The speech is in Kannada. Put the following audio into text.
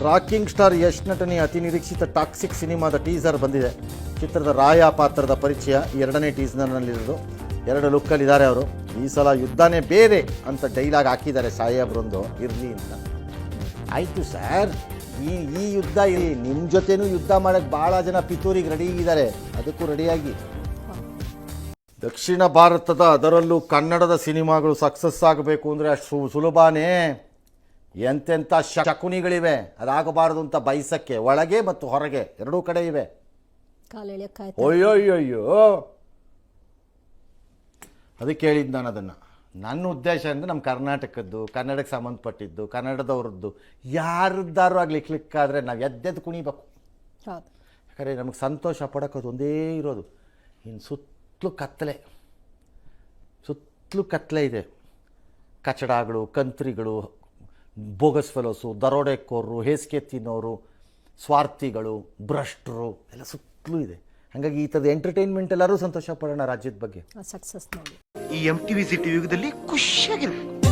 ರಾಕಿಂಗ್ ಸ್ಟಾರ್ ಯಶ್ ನಟನೆಯ ಅತಿ ನಿರೀಕ್ಷಿತ ಟಾಕ್ಸಿಕ್ ಸಿನಿಮಾದ ಟೀಸರ್ ಬಂದಿದೆ. ಚಿತ್ರದ ರಾಯ ಪಾತ್ರದ ಪರಿಚಯ ಎರಡನೇ ಟೀಸರ್ನಲ್ಲಿರೋದು. ಎರಡು ಲುಕ್ಕಲ್ಲಿದ್ದಾರೆ ಅವರು. ಈ ಸಲ ಯುದ್ಧನೇ ಬೇರೆ ಅಂತ ಡೈಲಾಗ್ ಹಾಕಿದ್ದಾರೆ ಸಾಹೇಬ್ರೊಂದು ಇರಲಿ ಅಂತ. ಆಯಿತು ಸರ್, ಈ ಯುದ್ಧ ಇಲ್ಲಿ ನಿಮ್ಮ ಜೊತೆನೂ ಯುದ್ಧ ಮಾಡೋಕ್ಕೆ ಭಾಳ ಜನ ಪಿತೂರಿಗೆ ರೆಡಿ ಇದ್ದಾರೆ, ಅದಕ್ಕೂ ರೆಡಿಯಾಗಿ. ದಕ್ಷಿಣ ಭಾರತದ ಅದರಲ್ಲೂ ಕನ್ನಡದ ಸಿನಿಮಾಗಳು ಸಕ್ಸಸ್ ಆಗಬೇಕು ಅಂದರೆ ಅಷ್ಟು ಸುಲಭನೇ. ಎಂತೆಂಥ ಶಕುನಿಗಳಿವೆ, ಅದಾಗಬಾರ್ದು ಅಂತ ಬಯಸಕ್ಕೆ ಒಳಗೆ ಮತ್ತು ಹೊರಗೆ ಎರಡೂ ಕಡೆ ಇವೆ. ಅಯ್ಯೋಯ್ಯೋ, ಅದಕ್ಕೆ ಹೇಳಿದ್ದು ನಾನು ಅದನ್ನು. ನನ್ನ ಉದ್ದೇಶ ಅಂದರೆ ನಮ್ಮ ಕರ್ನಾಟಕದ್ದು, ಕನ್ನಡಕ್ಕೆ ಸಂಬಂಧಪಟ್ಟಿದ್ದು, ಕನ್ನಡದವ್ರದ್ದು ಯಾರದ್ದಾರು ಆಗಲಿ ಕ್ಲಿಕ್ಕಾದರೆ ನಾವು ಎದ್ದೆದ್ದು ಕುಣಿಬೇಕು. ಯಾಕಂದರೆ ನಮಗೆ ಸಂತೋಷ ಪಡೋಕ್ಕದು ಒಂದೇ ಇರೋದು. ಇನ್ನು ಸುತ್ತಲೂ ಕತ್ತಲೆ ಇದೆ. ಕಚಡಗಳು, ಕಂತ್ರಿಗಳು, ಬೋಗಸ್ ಫೆಲೋಸು, ದರೋಡೆಕೋರರು, ಹೇಸಿಗೆ ತಿನ್ನೋರು, ಸ್ವಾರ್ಥಿಗಳು, ಭ್ರಷ್ಟರು ಎಲ್ಲ ಸುತ್ತಲೂ ಇದೆ. ಹಾಗಾಗಿ ಈ ಥರದ ಎಂಟರ್ಟೈನ್ಮೆಂಟ್ ಎಲ್ಲರೂ ಸಂತೋಷ ಪಡೋಣ ರಾಜ್ಯದ ಬಗ್ಗೆ. ಸಕ್ಸಸ್ ನೋಡಿ. ಈ MTV ಸಿಟಿ ಯುಗದಲ್ಲಿ ಖುಷಿಯಾಗಿರ್ಬೇಕು.